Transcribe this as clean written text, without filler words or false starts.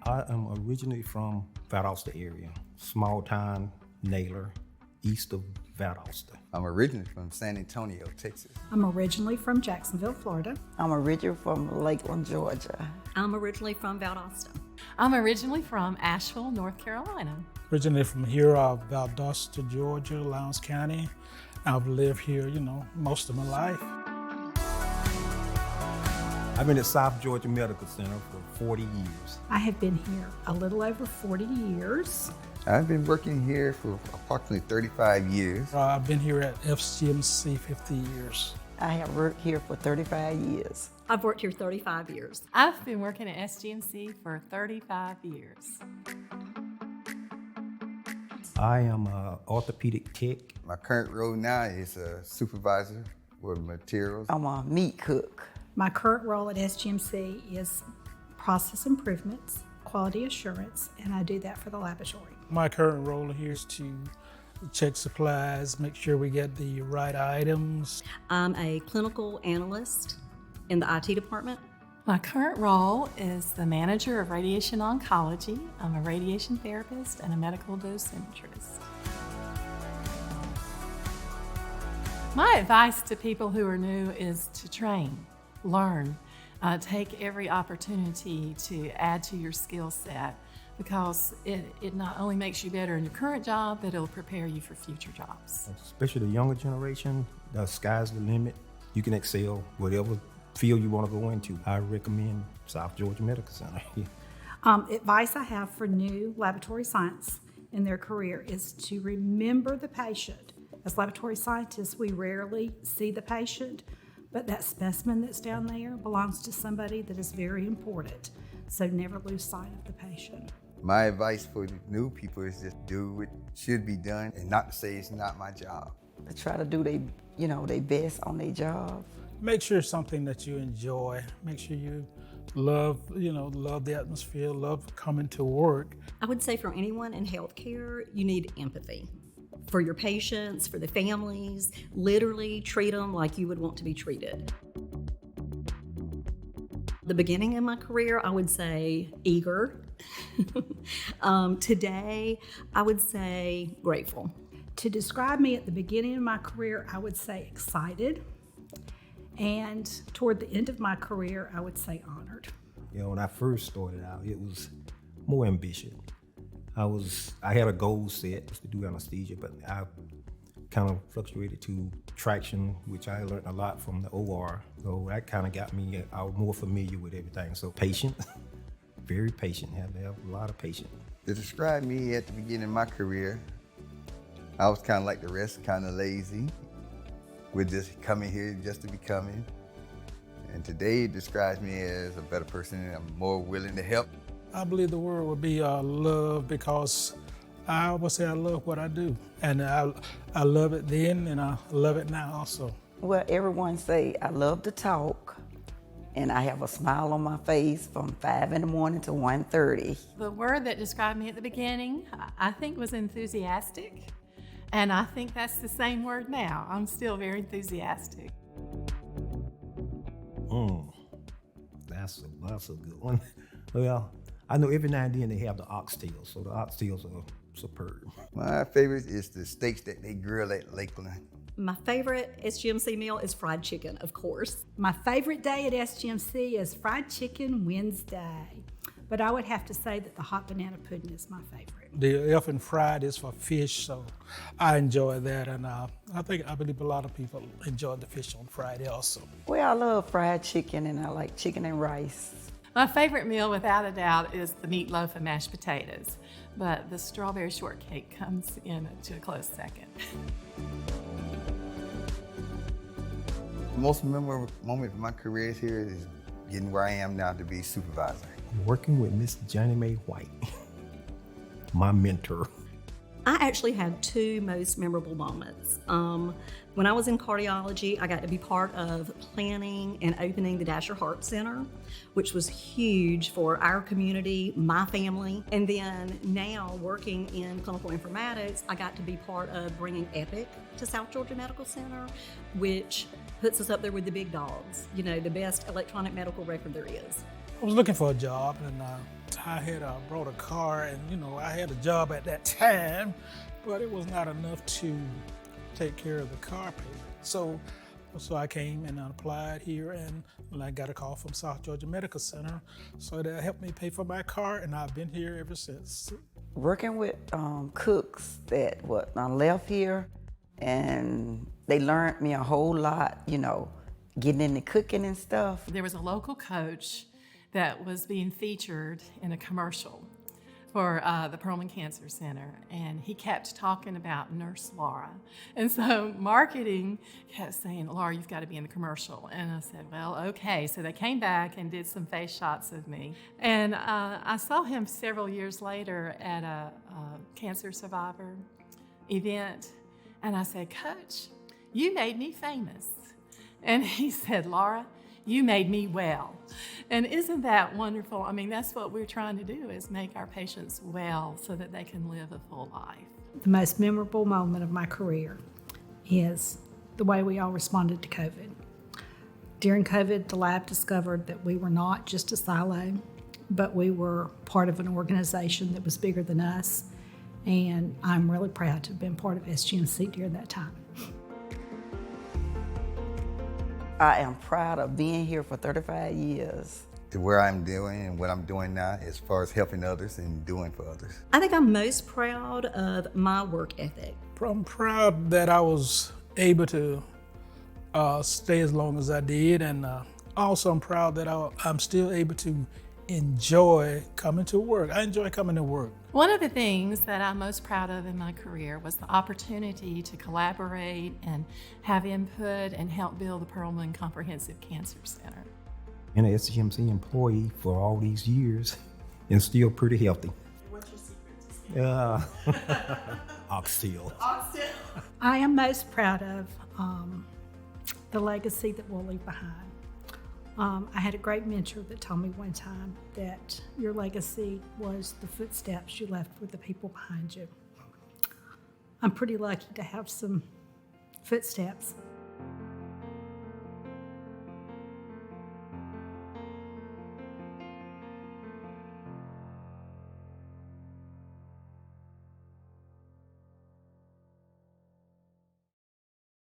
I am originally from Valdosta area, small town, Naylor, east of Valdosta. I'm originally from San Antonio, Texas. I'm originally from Jacksonville, Florida. I'm originally from Lakeland, Georgia. I'm originally from Valdosta. I'm originally from Asheville, North Carolina. Originally from here, Valdosta, Georgia, Lowndes County. I've lived here, most of my life. I've been at South Georgia Medical Center for 40 years. I have been here a little over 40 years. I've been working here for approximately 35 years. I've been here at FCMC 50 years. I have worked here for 35 years. I've worked here 35 years. I've been working at SGMC for 35 years. I am an orthopedic tech. My current role now is a supervisor with materials. I'm a meat cook. My current role at SGMC is process improvements, quality assurance, and I do that for the laboratory. My current role here is to check supplies, make sure we get the right items. I'm a clinical analyst in the IT department. My current role is the manager of radiation oncology. I'm a radiation therapist and a medical dosimetrist. My advice to people who are new is to train, learn, take every opportunity to add to your skill set, because it not only makes you better in your current job, but it'll prepare you for future jobs. Especially the younger generation, the sky's the limit. You can excel whatever field you want to go into. I recommend South Georgia Medical Center. Advice I have for new laboratory science in their career is to remember the patient. As laboratory scientists, we rarely see the patient, but that specimen that's down there belongs to somebody that is very important. So never lose sight of the patient. My advice for the new people is just do what should be done and not to say it's not my job. They try to do their best on their job. Make sure it's something that you enjoy. Make sure you love the atmosphere, love coming to work. I would say for anyone in healthcare, you need empathy. For your patients, for the families, literally treat them like you would want to be treated. The beginning of my career, I would say eager. Today, I would say grateful. To describe me at the beginning of my career, I would say excited. And toward the end of my career, I would say honored. When I first started out, it was more ambitious. I had a goal set to do anesthesia, but I kind of fluctuated to traction, which I learned a lot from the OR. So that kind of got me more familiar with everything. So patient, very patient, have to have a lot of patience. To describe me at the beginning of my career, I was kind of like the rest, kind of lazy. We're just coming here just to be coming. And today it describes me as a better person and I'm more willing to help. I believe the word would be love, because I always say I love what I do. And I love it then and I love it now also. Well, everyone say I love to talk and I have a smile on my face from 5 in the morning to 1:30. The word that described me at the beginning, I think, was enthusiastic. And I think that's the same word now. I'm still very enthusiastic. That's a good one. Well, I know every now and then they have the oxtails, so the oxtails are superb. My favorite is the steaks that they grill at Lakeland. My favorite SGMC meal is fried chicken, of course. My favorite day at SGMC is Fried Chicken Wednesday. But I would have to say that the hot banana pudding is my favorite. The F and fried is for fish, so I enjoy that. And I believe a lot of people enjoy the fish on Friday also. Well, I love fried chicken and I like chicken and rice. My favorite meal, without a doubt, is the meatloaf and mashed potatoes, but the strawberry shortcake comes in to a close second. The most memorable moment of my career here is getting where I am now to be supervisor. Working with Miss Johnny Mae White, my mentor. I actually have two most memorable moments. When I was in cardiology, I got to be part of planning and opening the Dasher Heart Center, which was huge for our community, my family. And then now working in clinical informatics, I got to be part of bringing Epic to South Georgia Medical Center, which puts us up there with the big dogs, the best electronic medical record there is. I was looking for a job, and I had brought a car, and I had a job at that time, but it was not enough to take care of the car payment. So I came and I applied here, and I got a call from South Georgia Medical Center, so that helped me pay for my car, and I've been here ever since. Working with cooks that I left here, and they learned me a whole lot, getting into cooking and stuff. There was a local coach that was being featured in a commercial for the Perlman Cancer Center, and he kept talking about Nurse Laura. And so marketing kept saying, Laura, you've got to be in the commercial. And I said, well, okay. So they came back and did some face shots of me. And I saw him several years later at a cancer survivor event, and I said, Coach, you made me famous. And he said, Laura, you made me well. And isn't that wonderful? I mean, that's what we're trying to do, is make our patients well so that they can live a full life. The most memorable moment of my career is the way we all responded to COVID. During COVID, the lab discovered that we were not just a silo, but we were part of an organization that was bigger than us. And I'm really proud to have been part of SGMC during that time. I am proud of being here for 35 years. To where I'm doing and what I'm doing now as far as helping others and doing for others. I think I'm most proud of my work ethic. I'm proud that I was able to stay as long as I did, and also I'm proud that I'm still able to enjoy coming to work. I enjoy coming to work. One of the things that I'm most proud of in my career was the opportunity to collaborate and have input and help build the Perlman Comprehensive Cancer Center. Been an SGMC employee for all these years and still pretty healthy. What's your secret to stay? Oxtail. I am most proud of the legacy that we'll leave behind. I had a great mentor that told me one time that your legacy was the footsteps you left with the people behind you. I'm pretty lucky to have some footsteps